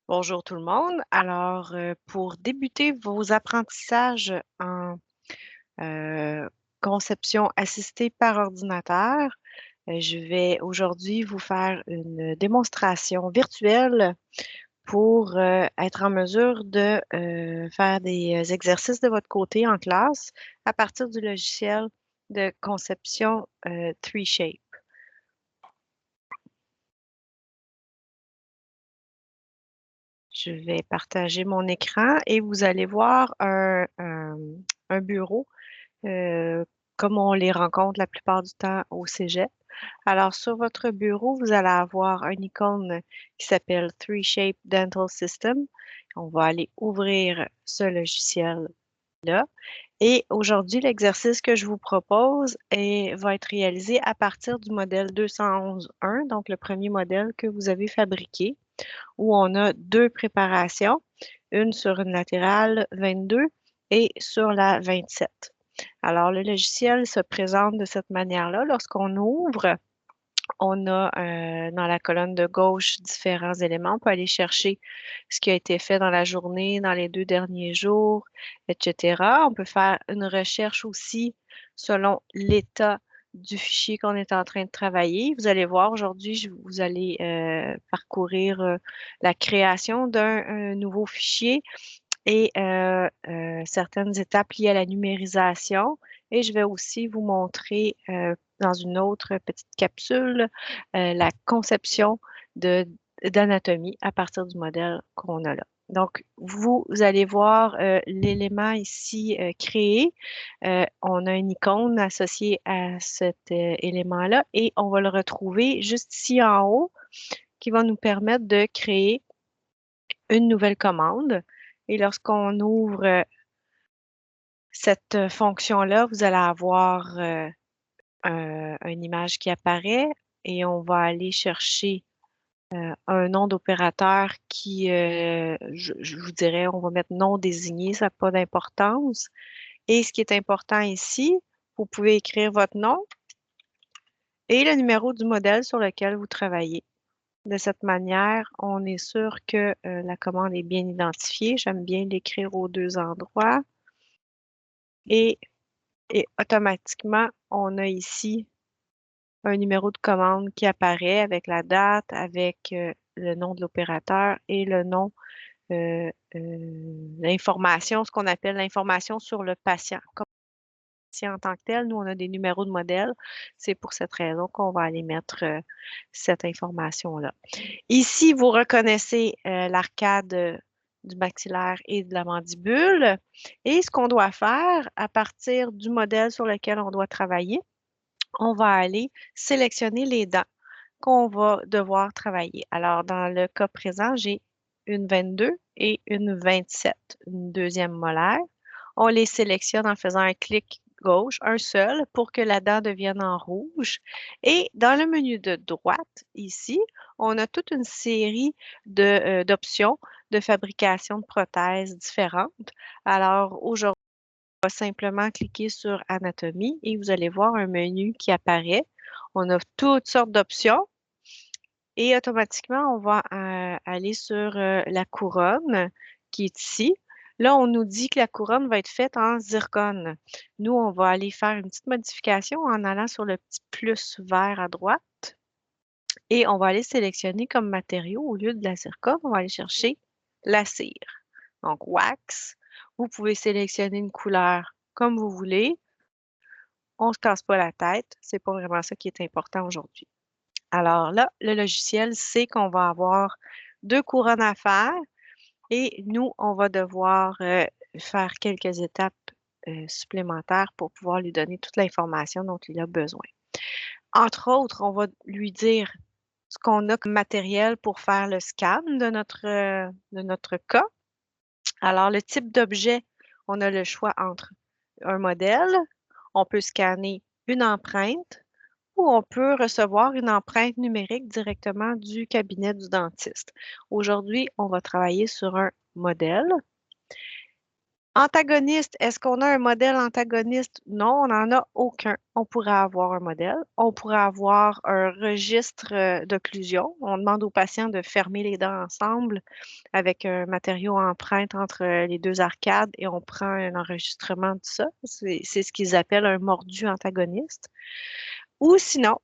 Bonjour tout le monde. Alors, pour débuter vos apprentissages en euh, conception assistée par ordinateur, je vais aujourd'hui vous faire une démonstration virtuelle pour être en mesure de faire des exercices de votre côté en classe à partir du logiciel de conception 3Shape. Je vais partager mon écran et vous allez voir un bureau comme on les rencontre la plupart du temps au cégep. Alors, sur votre bureau, vous allez avoir une icône qui s'appelle 3Shape Dental System. On va aller ouvrir ce logiciel-là. Et aujourd'hui, l'exercice que je vous propose va être réalisé à partir du modèle 211.1, donc le premier modèle que vous avez fabriqué, où on a deux préparations, une sur une latérale 22 et sur la 27. Alors, le logiciel se présente de cette manière-là. Lorsqu'on ouvre, on a dans la colonne de gauche différents éléments. On peut aller chercher ce qui a été fait dans la journée, dans les 2 derniers jours, etc. On peut faire une recherche aussi selon l'état du fichier qu'on est en train de travailler. Vous allez voir, aujourd'hui, vous allez parcourir la création d'un nouveau fichier et certaines étapes liées à la numérisation. Et je vais aussi vous montrer dans une autre petite capsule la conception d'anatomie à partir du modèle qu'on a là. Donc, vous allez voir l'élément ici créé. On a une icône associée à cet élément-là et on va le retrouver juste ici en haut qui va nous permettre de créer une nouvelle commande. Et lorsqu'on ouvre cette fonction-là, vous allez avoir une image qui apparaît et on va aller chercher un nom d'opérateur qui, je vous dirais, on va mettre non désigné, ça n'a pas d'importance. Et ce qui est important ici, vous pouvez écrire votre nom et le numéro du modèle sur lequel vous travaillez. De cette manière, on est sûr que la commande est bien identifiée. J'aime bien l'écrire aux deux endroits. Et, et automatiquement, on a ici un numéro de commande qui apparaît avec la date, avec le nom de l'opérateur et le nom, l'information, ce qu'on appelle l'information sur le patient. Comme patient en tant que tel, nous, on a des numéros de modèle. C'est pour cette raison qu'on va aller mettre cette information-là. Ici, vous reconnaissez l'arcade du maxillaire et de la mandibule. Et ce qu'on doit faire à partir du modèle sur lequel on doit travailler, on va aller sélectionner les dents qu'on va devoir travailler. Alors, dans le cas présent, j'ai une 22 et une 27, une deuxième molaire. On les sélectionne en faisant un clic gauche, un seul, pour que la dent devienne en rouge. Et dans le menu de droite, ici, on a toute une série d'options de fabrication de prothèses différentes. Alors, aujourd'hui, va simplement cliquer sur Anatomie et vous allez voir un menu qui apparaît. On a toutes sortes d'options et automatiquement, on va aller sur la couronne qui est ici. Là, on nous dit que la couronne va être faite en zircone. Nous, on va aller faire une petite modification en allant sur le petit plus vert à droite et on va aller sélectionner comme matériau, au lieu de la zircone, on va aller chercher la cire. Donc, wax. Vous pouvez sélectionner une couleur comme vous voulez. On ne se casse pas la tête. C'est pas vraiment ça qui est important aujourd'hui. Alors là, le logiciel sait qu'on va avoir deux couronnes à faire et nous, on va devoir faire quelques étapes supplémentaires pour pouvoir lui donner toute l'information dont il a besoin. Entre autres, on va lui dire ce qu'on a comme matériel pour faire le scan de notre cas. Alors, le type d'objet, on a le choix entre un modèle, on peut scanner une empreinte ou on peut recevoir une empreinte numérique directement du cabinet du dentiste. Aujourd'hui, on va travailler sur un modèle Antagoniste, est-ce qu'on a un modèle antagoniste? Non, on n'en a aucun. On pourrait avoir un modèle. On pourrait avoir un registre d'occlusion. On demande aux patients de fermer les dents ensemble avec un matériau empreinte entre les deux arcades et on prend un enregistrement de ça. C'est ce qu'ils appellent un mordu antagoniste. Ou sinon,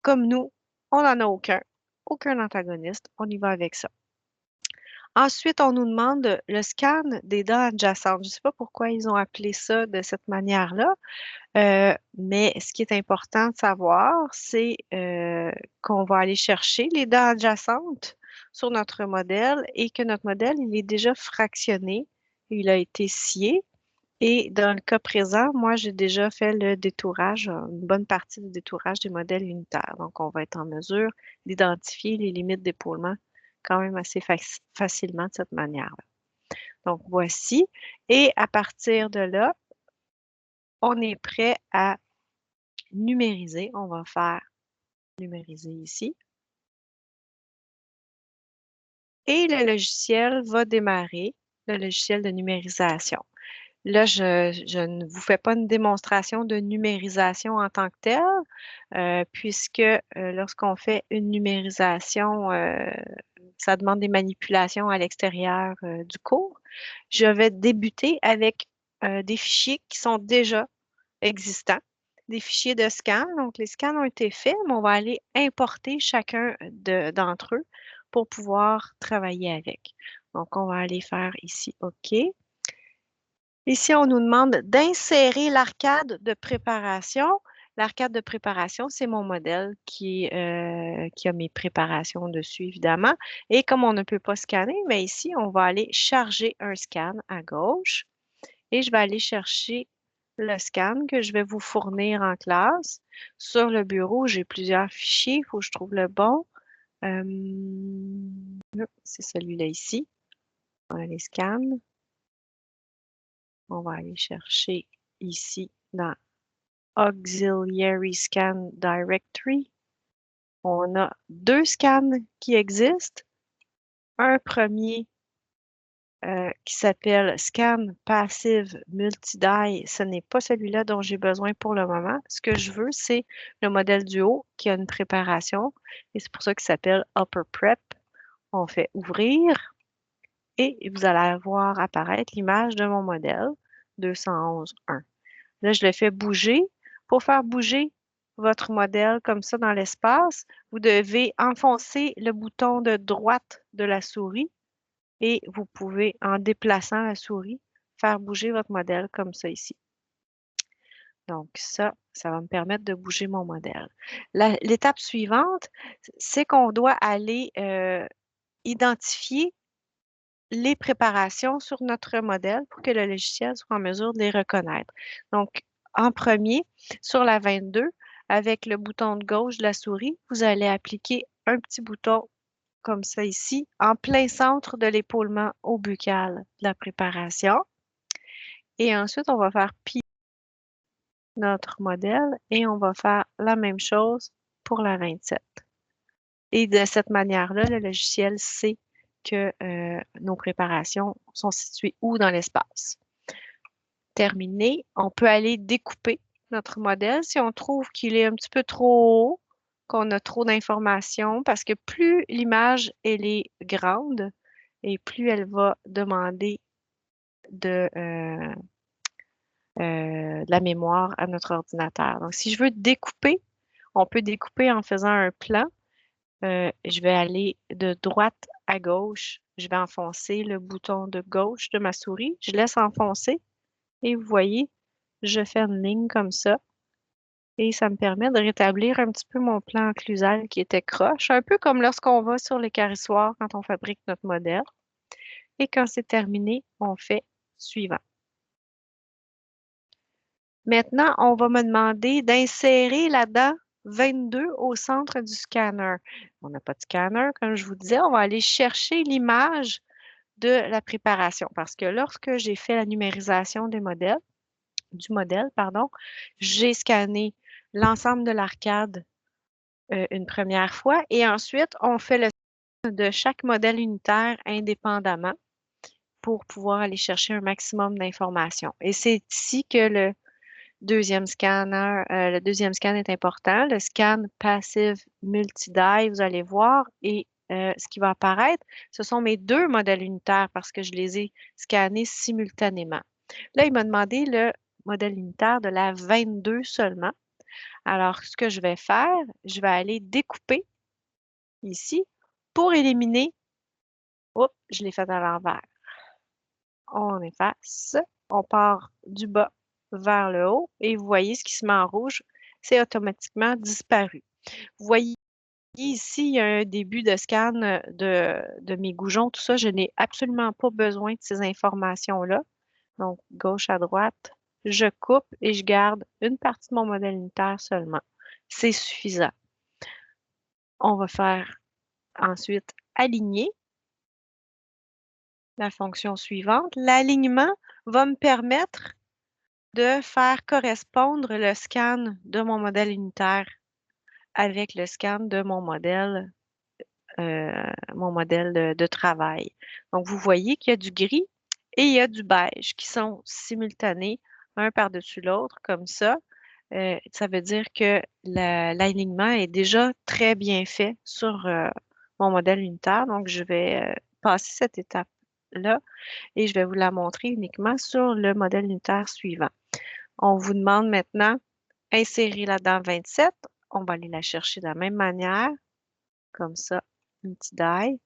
comme nous, on n'en a aucun. Aucun antagoniste. On y va avec ça. Ensuite, on nous demande le scan des dents adjacentes. Je ne sais pas pourquoi ils ont appelé ça de cette manière-là, mais ce qui est important de savoir, c'est qu'on va aller chercher les dents adjacentes sur notre modèle et que notre modèle, il est déjà fractionné, il a été scié. Et dans le cas présent, moi, j'ai déjà fait le détourage, une bonne partie du détourage des modèles unitaires. Donc, on va être en mesure d'identifier les limites d'épaulement quand même assez facilement de cette manière-là. Donc, voici. Et à partir de là, on est prêt à numériser. On va faire numériser ici. Et le logiciel va démarrer, le logiciel de numérisation. Là, je ne vous fais pas une démonstration de numérisation en tant que telle, puisque lorsqu'on fait une numérisation, ça demande des manipulations à l'extérieur du cours. Je vais débuter avec des fichiers qui sont déjà existants, des fichiers de scan. Donc, les scans ont été faits, mais on va aller importer chacun d'entre eux pour pouvoir travailler avec. Donc, on va aller faire ici OK. Ici, on nous demande d'insérer l'arcade de préparation. L'arcade de préparation, c'est mon modèle qui a mes préparations dessus, évidemment. Et comme on ne peut pas scanner, mais ici, on va aller charger un scan à gauche. Et je vais aller chercher le scan que je vais vous fournir en classe. Sur le bureau, j'ai plusieurs fichiers. Il faut que je trouve le bon. Euh, c'est celui-là ici. On va aller scan. On va aller chercher ici dans Auxiliary Scan Directory. On a deux scans qui existent. Un premier qui s'appelle Scan Passive Multi-Die. Ce n'est pas celui-là dont j'ai besoin pour le moment. Ce que je veux, c'est le modèle du haut qui a une préparation et c'est pour ça qu'il s'appelle Upper Prep. On fait ouvrir et vous allez voir apparaître l'image de mon modèle 211.1. Là, je le fais bouger. Pour faire bouger votre modèle comme ça dans l'espace, vous devez enfoncer le bouton de droite de la souris et vous pouvez, en déplaçant la souris, faire bouger votre modèle comme ça ici. Donc ça va me permettre de bouger mon modèle. L'étape suivante, c'est qu'on doit aller identifier les préparations sur notre modèle pour que le logiciel soit en mesure de les reconnaître. Donc, en premier, sur la 22, avec le bouton de gauche de la souris, vous allez appliquer un petit bouton comme ça ici, en plein centre de l'épaulement au buccal de la préparation. Et ensuite, on va faire plier notre modèle et on va faire la même chose pour la 27. Et de cette manière-là, le logiciel sait que nos préparations sont situées où dans l'espace. Terminé, on peut aller découper notre modèle si on trouve qu'il est un petit peu trop haut, qu'on a trop d'informations, parce que plus l'image elle est grande et plus elle va demander de la mémoire à notre ordinateur. Donc, si je veux découper, on peut découper en faisant un plan. Je vais aller de droite à gauche. Je vais enfoncer le bouton de gauche de ma souris. Je laisse enfoncer et vous voyez, je fais une ligne comme ça. Et ça me permet de rétablir un petit peu mon plan occlusal qui était croche, un peu comme lorsqu'on va sur les carissoirs quand on fabrique notre modèle. Et quand c'est terminé, on fait suivant. Maintenant, on va me demander d'insérer la dent 22 au centre du scanner. On n'a pas de scanner, comme je vous disais, on va aller chercher l'image de la préparation parce que lorsque j'ai fait la numérisation du modèle, pardon, j'ai scanné l'ensemble de l'arcade une première fois et ensuite on fait le scan de chaque modèle unitaire indépendamment pour pouvoir aller chercher un maximum d'informations. Et c'est ici que le deuxième scan est important. Le scan Passive Multi-Die, vous allez voir, et ce qui va apparaître, ce sont mes deux modèles unitaires parce que je les ai scannés simultanément. Là, il m'a demandé le modèle unitaire de la 22 seulement. Alors, ce que je vais faire, je vais aller découper ici pour éliminer. Oh, je l'ai fait à l'envers. On efface. On part du bas vers le haut et vous voyez ce qui se met en rouge, c'est automatiquement disparu. Vous voyez ici, il y a un début de scan de mes goujons, tout ça. Je n'ai absolument pas besoin de ces informations-là. Donc, gauche à droite, je coupe et je garde une partie de mon modèle unitaire seulement. C'est suffisant. On va faire ensuite aligner la fonction suivante. L'alignement va me permettre de faire correspondre le scan de mon modèle unitaire avec le scan de mon modèle de travail. Donc, vous voyez qu'il y a du gris et il y a du beige qui sont simultanés, un par-dessus l'autre, comme ça. Ça veut dire que l'alignement est déjà très bien fait sur mon modèle unitaire. Donc, je vais passer cette étape-là et je vais vous la montrer uniquement sur le modèle unitaire suivant. On vous demande maintenant, insérer là-dedans 27. On va aller la chercher de la même manière, comme ça, une petite die.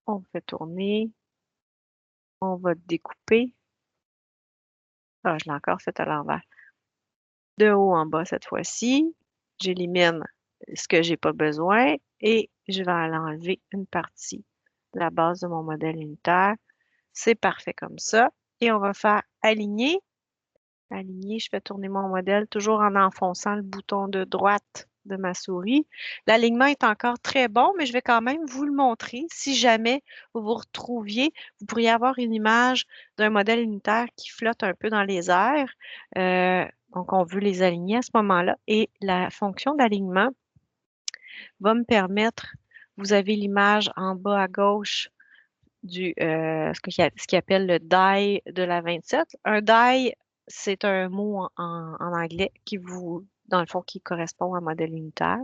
On fait tourner. On va découper. Ah, je l'ai encore fait à l'envers. De haut en bas cette fois-ci. J'élimine ce que j'ai pas besoin et je vais aller enlever une partie de la base de mon modèle unitaire. C'est parfait comme ça. Et on va faire aligner. Aligner, je fais tourner mon modèle toujours en enfonçant le bouton de droite de ma souris. L'alignement est encore très bon, mais je vais quand même vous le montrer. Si jamais vous vous retrouviez, vous pourriez avoir une image d'un modèle unitaire qui flotte un peu dans les airs. Donc, on veut les aligner à ce moment-là. Et la fonction d'alignement va me permettre, vous avez l'image en bas à gauche ce qu'il appelle le die de la 27. Un die, c'est un mot en anglais dans le fond, qui correspond à un modèle unitaire.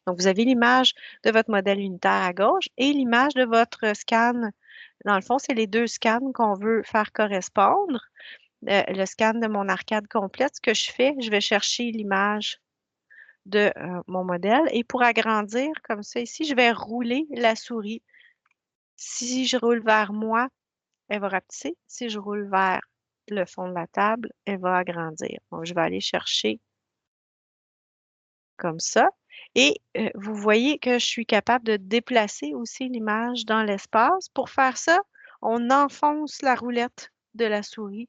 Donc, vous avez l'image de votre modèle unitaire à gauche et l'image de votre scan. Dans le fond, c'est les deux scans qu'on veut faire correspondre. Le scan de mon arcade complète, ce que je fais, je vais chercher l'image de mon modèle et pour agrandir comme ça ici, je vais rouler la souris. Si je roule vers moi, elle va rapetisser. Si je roule vers le fond de la table, elle va agrandir. Donc, je vais aller chercher comme ça. Et vous voyez que je suis capable de déplacer aussi l'image dans l'espace. Pour faire ça, on enfonce la roulette de la souris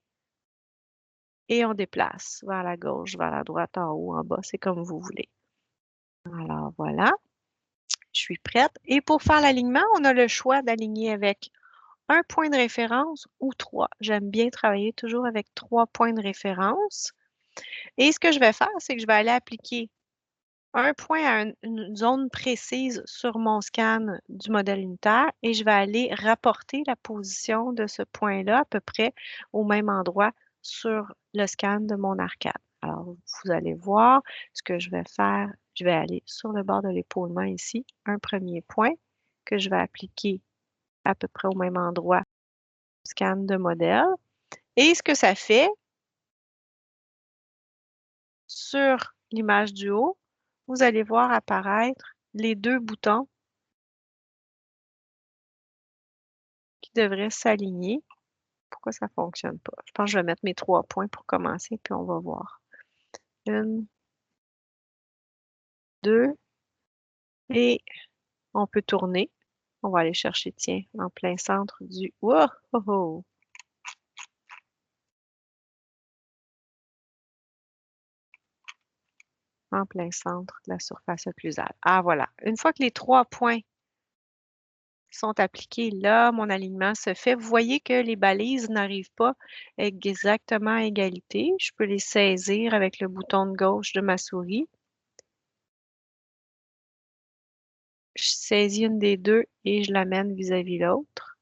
et on déplace vers la gauche, vers la droite, en haut, en bas. C'est comme vous voulez. Alors, voilà. Je suis prête. Et pour faire l'alignement, on a le choix d'aligner avec un point de référence ou trois. J'aime bien travailler toujours avec 3 points de référence. Et ce que je vais faire, c'est que je vais aller appliquer un point à une zone précise sur mon scan du modèle unitaire et je vais aller rapporter la position de ce point-là à peu près au même endroit sur le scan de mon arcade. Alors, vous allez voir ce que je vais faire. Je vais aller sur le bord de l'épaulement ici, un premier point que je vais appliquer à peu près au même endroit scan de modèle. Et ce que ça fait sur l'image du haut, vous allez voir apparaître les deux boutons qui devraient s'aligner. Pourquoi ça ne fonctionne pas? Je pense que je vais mettre mes 3 points pour commencer, puis on va voir. Une, deux, et on peut tourner. On va aller chercher, tiens, en plein centre du... Wow! Oh, oh. En plein centre de la surface occlusale. Ah, voilà. Une fois que les 3 points sont appliqués là, mon alignement se fait. Vous voyez que les balises n'arrivent pas exactement à égalité. Je peux les saisir avec le bouton de gauche de ma souris. Je saisis une des deux et je l'amène vis-à-vis l'autre.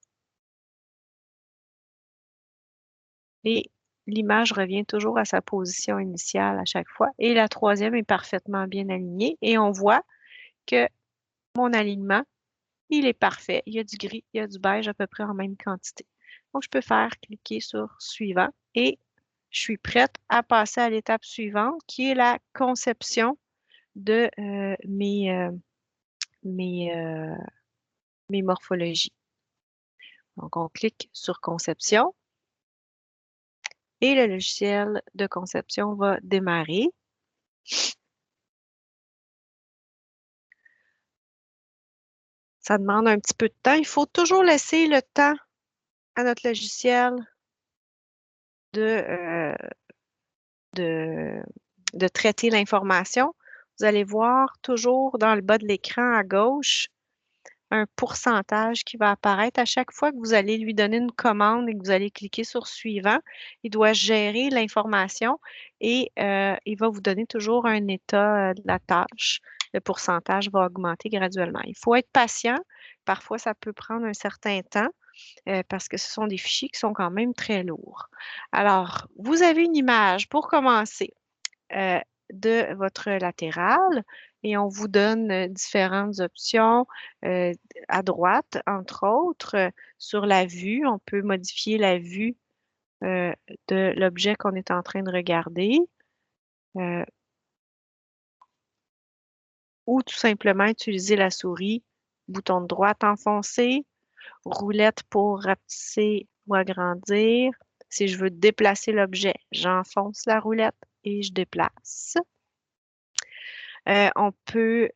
et l'image revient toujours à sa position initiale à chaque fois. Et la troisième est parfaitement bien alignée et on voit que mon alignement, il est parfait. Il y a du gris, il y a du beige à peu près en même quantité. Donc, je peux faire cliquer sur suivant et je suis prête à passer à l'étape suivante qui est la conception de mes, mes morphologies. Donc, on clique sur conception et le logiciel de conception va démarrer. Ça demande un petit peu de temps. Il faut toujours laisser le temps à notre logiciel de, de, de traiter l'information. Vous allez voir toujours dans le bas de l'écran à gauche un pourcentage qui va apparaître à chaque fois que vous allez lui donner une commande et que vous allez cliquer sur suivant. Il doit gérer l'information et il va vous donner toujours un état de la tâche. Le pourcentage va augmenter graduellement. Il faut être patient. Parfois, ça peut prendre un certain temps parce que ce sont des fichiers qui sont quand même très lourds. Alors, vous avez une image pour commencer euh, de votre latéral et on vous donne différentes options euh, à droite, entre autres, sur la vue. On peut modifier la vue euh, de l'objet qu'on est en train de regarder euh, ou tout simplement utiliser la souris, bouton de droite enfoncé, roulette pour rapetisser ou agrandir. Si je veux déplacer l'objet, j'enfonce la roulette et je déplace. On peut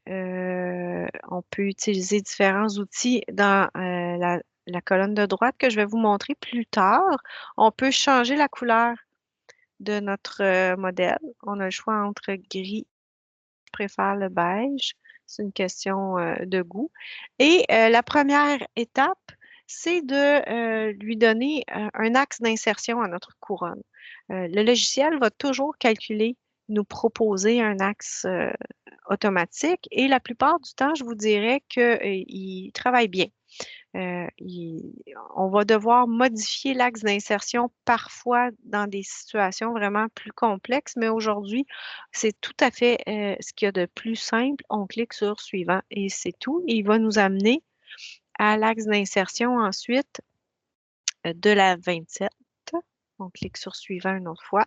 utiliser différents outils dans la colonne de droite que je vais vous montrer plus tard. On peut changer la couleur de notre modèle. On a le choix entre gris, je préfère le beige. C'est une question de goût. Et la première étape, c'est de lui donner un axe d'insertion à notre couronne. Le logiciel va toujours calculer, nous proposer un axe automatique et la plupart du temps, je vous dirais qu'il travaille bien. On va devoir modifier l'axe d'insertion parfois dans des situations vraiment plus complexes, mais aujourd'hui, c'est tout à fait ce qu'il y a de plus simple. On clique sur suivant et c'est tout. Et il va nous amener à l'axe d'insertion ensuite de la 27. On clique sur suivant une autre fois.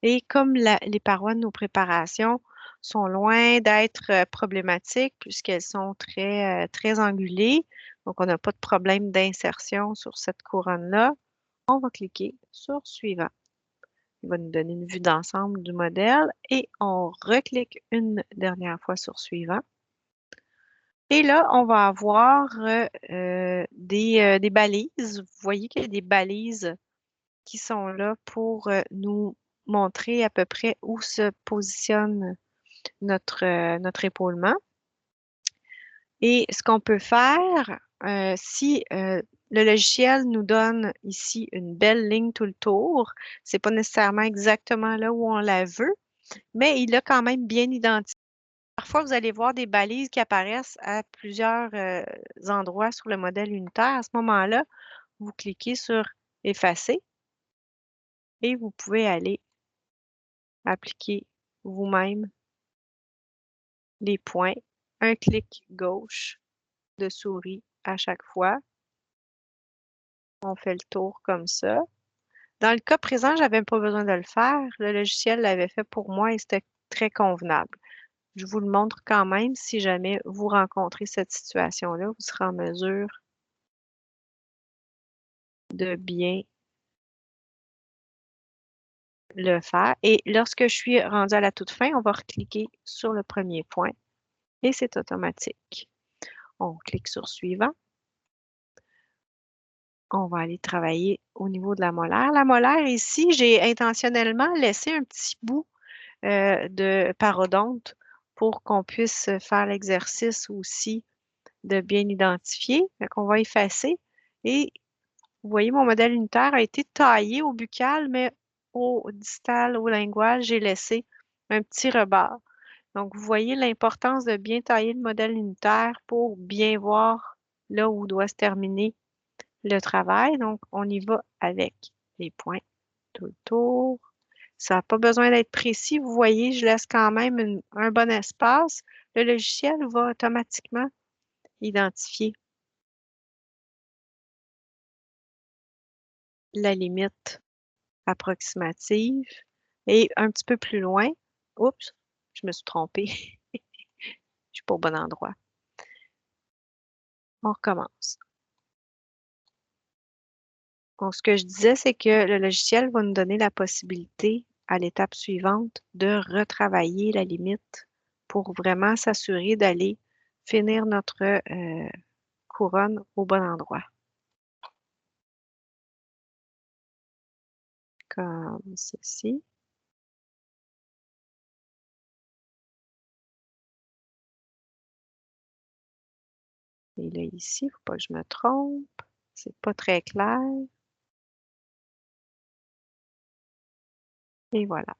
Et comme les parois de nos préparations sont loin d'être problématiques puisqu'elles sont très angulées, donc on n'a pas de problème d'insertion sur cette couronne-là, on va cliquer sur Suivant. Il va nous donner une vue d'ensemble du modèle et on reclique une dernière fois sur Suivant. Et là, on va avoir des balises. Vous voyez qu'il y a des balises qui sont là pour nous montrer à peu près où se positionne notre épaulement. Et ce qu'on peut faire, si le logiciel nous donne ici une belle ligne tout le tour, c'est pas nécessairement exactement là où on la veut, mais il a quand même bien identifié. Parfois, vous allez voir des balises qui apparaissent à plusieurs endroits sur le modèle unitaire. À ce moment-là, vous cliquez sur Effacer et vous pouvez aller appliquer vous-même les points. Un clic gauche de souris à chaque fois. On fait le tour comme ça. Dans le cas présent, je n'avais pas besoin de le faire. Le logiciel l'avait fait pour moi et c'était très convenable. Je vous le montre quand même. Si jamais vous rencontrez cette situation-là, vous serez en mesure de bien le faire. Et lorsque je suis rendue à la toute fin, on va recliquer sur le premier point et c'est automatique. On clique sur Suivant. On va aller travailler au niveau de la molaire. La molaire, ici, j'ai intentionnellement laissé un petit bout de parodonte pour qu'on puisse faire l'exercice aussi de bien identifier. Donc, on va effacer. Et vous voyez, mon modèle unitaire a été taillé au buccal, mais au distal, au lingual, j'ai laissé un petit rebord. Donc, vous voyez l'importance de bien tailler le modèle unitaire pour bien voir là où doit se terminer le travail. Donc, on y va avec les points. tout le tour. Ça n'a pas besoin d'être précis. Vous voyez, je laisse quand même un bon espace. Le logiciel va automatiquement identifier la limite approximative. Et un petit peu plus loin, oups, je me suis trompée. Je suis pas au bon endroit. On recommence. Donc, ce que je disais, c'est que le logiciel va nous donner la possibilité, à l'étape suivante, de retravailler la limite pour vraiment s'assurer d'aller finir notre couronne au bon endroit. Comme ceci. Et là, ici, il ne faut pas que je me trompe. C'est pas très clair. Et voilà.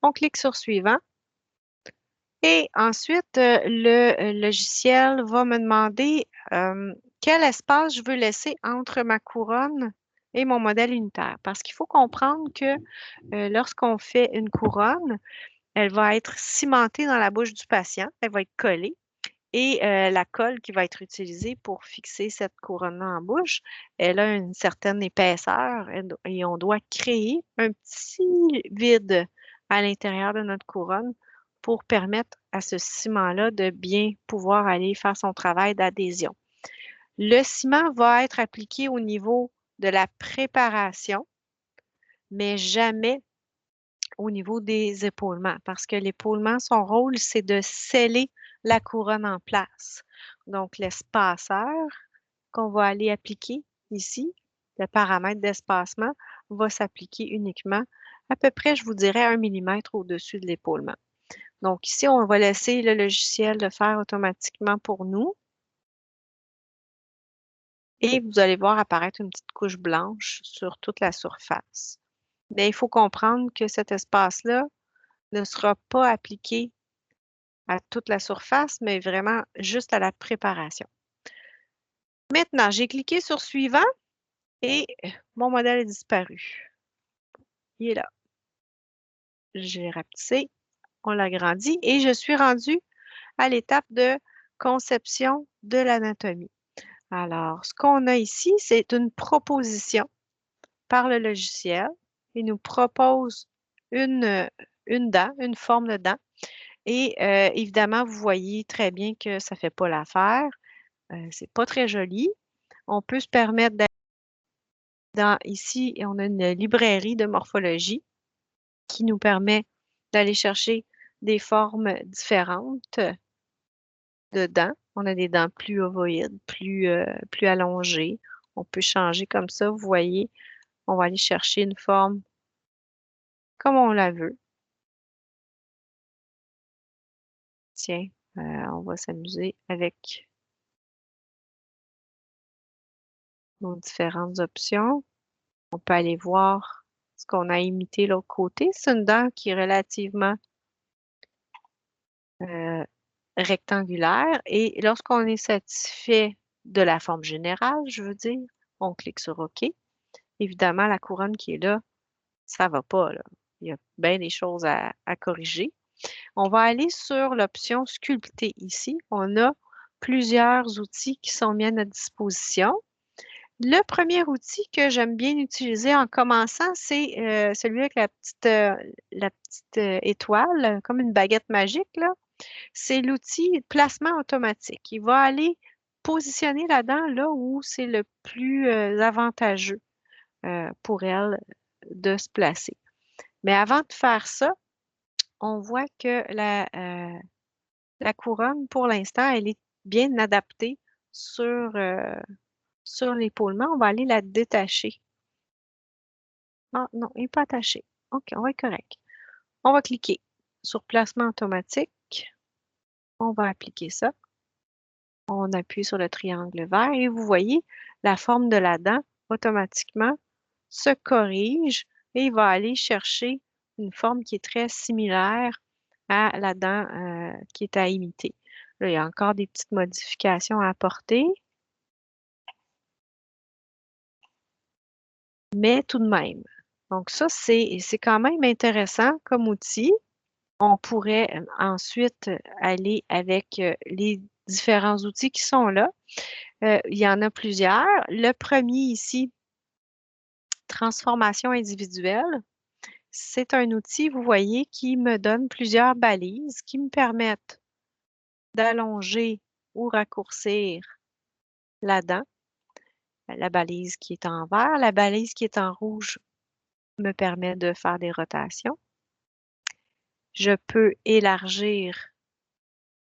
On clique sur Suivant. Et ensuite, le logiciel va me demander quel espace je veux laisser entre ma couronne et mon modèle unitaire. Parce qu'il faut comprendre que lorsqu'on fait une couronne, elle va être cimentée dans la bouche du patient, elle va être collée. Et la colle qui va être utilisée pour fixer cette couronne-là en bouche, elle a une certaine épaisseur et on doit créer un petit vide à l'intérieur de notre couronne pour permettre à ce ciment-là de bien pouvoir aller faire son travail d'adhésion. Le ciment va être appliqué au niveau de la préparation, mais jamais au niveau des épaulements, parce que l'épaulement, son rôle, c'est de sceller la couronne en place. Donc, l'espaceur qu'on va aller appliquer ici, le paramètre d'espacement, va s'appliquer uniquement à peu près, je vous dirais, 1 millimètre au-dessus de l'épaulement. Donc, ici, on va laisser le logiciel le faire automatiquement pour nous. Et vous allez voir apparaître une petite couche blanche sur toute la surface. Mais il faut comprendre que cet espace-là ne sera pas appliqué à toute la surface, mais vraiment juste à la préparation. Maintenant, j'ai cliqué sur Suivant et mon modèle est disparu. Il est là. J'ai rapetissé, on l'agrandit et je suis rendue à l'étape de conception de l'anatomie. Alors, ce qu'on a ici, c'est une proposition par le logiciel. Il nous propose une dent, une forme de dent. Et évidemment, vous voyez très bien que ça ne fait pas l'affaire. C'est pas très joli. On peut se permettre d'aller ici, on a une librairie de morphologie qui nous permet d'aller chercher des formes différentes de dents. On a des dents plus ovoïdes, plus allongées. On peut changer comme ça. Vous voyez, on va aller chercher une forme comme on la veut. Tiens, on va s'amuser avec nos différentes options. On peut aller voir ce qu'on a imité l'autre côté. C'est une dent qui est relativement euh, rectangulaire. Et lorsqu'on est satisfait de la forme générale, je veux dire, on clique sur OK. Évidemment, la couronne qui est là, ça va pas, là. Il y a bien des choses à corriger. On va aller sur l'option sculpter ici. On a plusieurs outils qui sont mis à notre disposition. Le premier outil que j'aime bien utiliser en commençant, c'est celui avec la petite étoile, comme une baguette magique, là. C'est l'outil placement automatique. Il va aller positionner la dent là où c'est le plus avantageux pour elle de se placer. Mais avant de faire ça, on voit que la couronne, pour l'instant, elle est bien adaptée sur l'épaulement. On va aller la détacher. Ah non, elle n'est pas attachée. OK, on va être correct. On va cliquer sur placement automatique. On va appliquer ça. On appuie sur le triangle vert et vous voyez, la forme de la dent automatiquement se corrige et il va aller chercher une forme qui est très similaire à la dent qui est à imiter. Là, il y a encore des petites modifications à apporter, mais tout de même. Donc ça, c'est quand même intéressant comme outil. On pourrait ensuite aller avec les différents outils qui sont là. Il y en a plusieurs. Le premier ici, transformation individuelle, c'est un outil, vous voyez, qui me donne plusieurs balises qui me permettent d'allonger ou raccourcir la dent. La balise qui est en vert, la balise qui est en rouge me permet de faire des rotations. Je peux élargir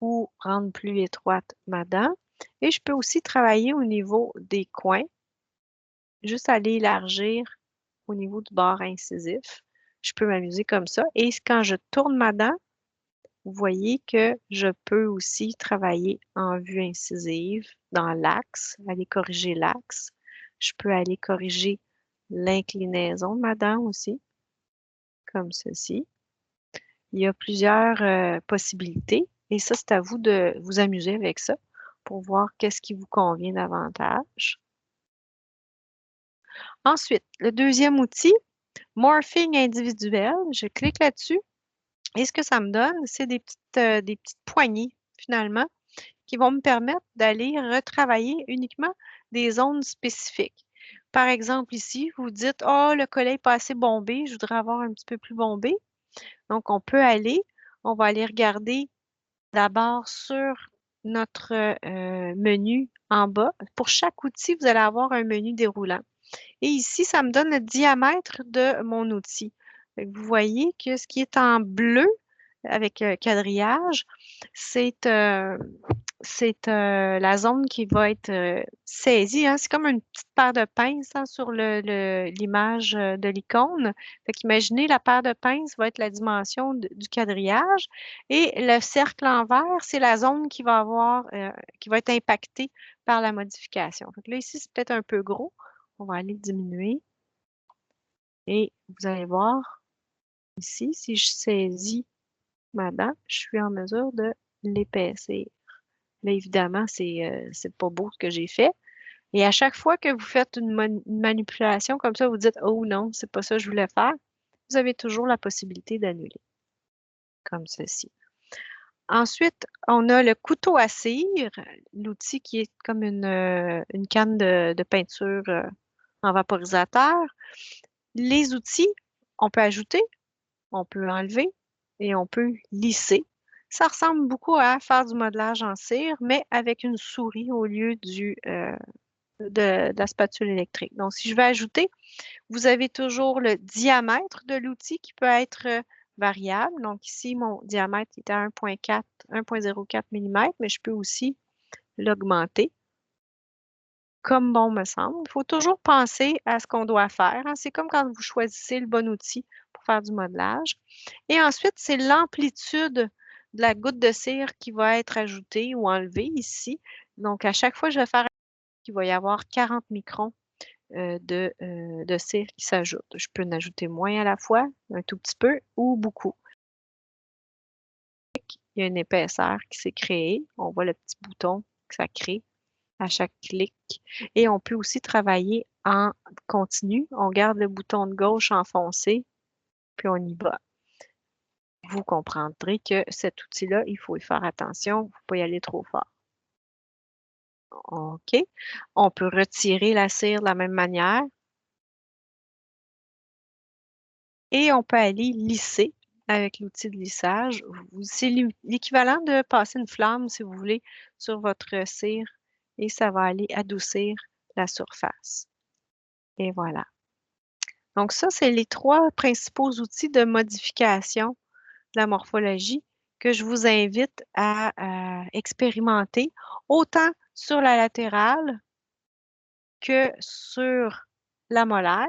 ou rendre plus étroite ma dent. Et je peux aussi travailler au niveau des coins, juste aller élargir au niveau du bord incisif. Je peux m'amuser comme ça. Et quand je tourne ma dent, vous voyez que je peux aussi travailler en vue incisive dans l'axe, aller corriger l'axe. Je peux aller corriger l'inclinaison de ma dent aussi, comme ceci. Il y a plusieurs possibilités et ça, c'est à vous de vous amuser avec ça pour voir qu'est-ce qui vous convient davantage. Ensuite, le deuxième outil, morphing individuel. Je clique là-dessus et ce que ça me donne, c'est des petites poignées finalement qui vont me permettre d'aller retravailler uniquement des zones spécifiques. Par exemple, ici, vous dites, oh, le collet n'est pas assez bombé, je voudrais avoir un petit peu plus bombé. Donc, on va aller regarder d'abord sur notre menu en bas. Pour chaque outil, vous allez avoir un menu déroulant. Et ici, ça me donne le diamètre de mon outil. Fait que vous voyez que ce qui est en bleu avec quadrillage, c'est la zone qui va être saisie, hein. C'est comme une petite paire de pinces hein, sur l'image de l'icône. Fait qu'imaginez, la paire de pinces va être la dimension du quadrillage et le cercle en vert, c'est la zone qui va être impactée par la modification. Fait que là, ici, c'est peut-être un peu gros. On va aller diminuer et vous allez voir ici, si je saisis ma dent, je suis en mesure de l'épaissir. Là, évidemment, c'est pas beau ce que j'ai fait. Et à chaque fois que vous faites une manipulation comme ça, vous dites, oh non, c'est pas ça que je voulais faire, vous avez toujours la possibilité d'annuler, comme ceci. Ensuite, on a le couteau à cire, l'outil qui est comme une canne de peinture en vaporisateur. Les outils, on peut ajouter, on peut enlever et on peut lisser. Ça ressemble beaucoup à faire du modelage en cire, mais avec une souris au lieu de la spatule électrique. Donc, si je vais ajouter, vous avez toujours le diamètre de l'outil qui peut être variable. Donc, ici, mon diamètre est à 1,04 mm, mais je peux aussi l'augmenter comme bon me semble. Il faut toujours penser à ce qu'on doit faire, hein. C'est comme quand vous choisissez le bon outil pour faire du modelage. Et ensuite, c'est l'amplitude de la goutte de cire qui va être ajoutée ou enlevée ici. Donc, à chaque fois que je vais faire, il va y avoir 40 microns de cire qui s'ajoute. Je peux en ajouter moins à la fois, un tout petit peu ou beaucoup. Il y a une épaisseur qui s'est créée. On voit le petit bouton que ça crée à chaque clic. Et on peut aussi travailler en continu. On garde le bouton de gauche enfoncé, puis on y va. Vous comprendrez que cet outil-là, il faut y faire attention. Il ne faut pas y aller trop fort. OK. On peut retirer la cire de la même manière et on peut aller lisser avec l'outil de lissage. C'est l'équivalent de passer une flamme, si vous voulez, sur votre cire et ça va aller adoucir la surface. Et voilà. Donc ça, c'est les trois principaux outils de modification de la morphologie que je vous invite à expérimenter, autant sur la latérale que sur la molaire.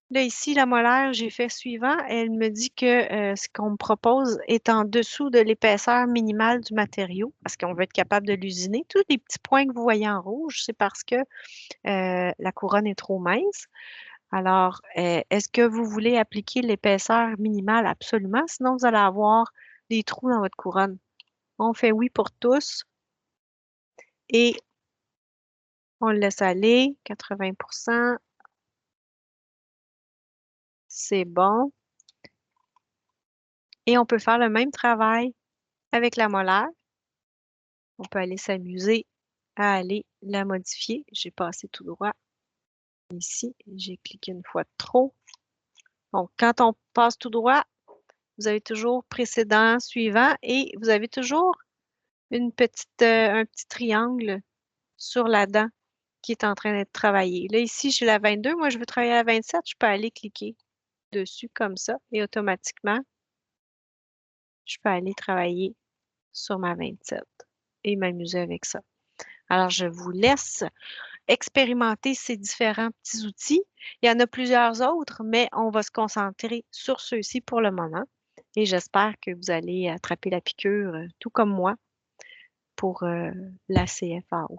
Là, ici, la molaire, j'ai fait suivant. Elle me dit que ce qu'on me propose est en dessous de l'épaisseur minimale du matériau parce qu'on veut être capable de l'usiner. Tous les petits points que vous voyez en rouge, c'est parce que la couronne est trop mince. Alors, est-ce que vous voulez appliquer l'épaisseur minimale? Absolument. Sinon, vous allez avoir des trous dans votre couronne. On fait oui pour tous et on le laisse aller, 80%. C'est bon. Et on peut faire le même travail avec la molaire. On peut aller s'amuser à aller la modifier. J'ai passé tout droit ici. J'ai cliqué une fois de trop. Donc, quand on passe tout droit, vous avez toujours précédent, suivant et vous avez toujours un petit triangle sur la dent qui est en train d'être travaillé. Là, ici, j'ai la 22. Moi, je veux travailler à la 27. Je peux aller cliquer dessus comme ça et automatiquement, je peux aller travailler sur ma 27 et m'amuser avec ça. Alors, je vous laisse expérimenter ces différents petits outils. Il y en a plusieurs autres, mais on va se concentrer sur ceux-ci pour le moment. Et j'espère que vous allez attraper la piqûre, tout comme moi, pour la CFAO.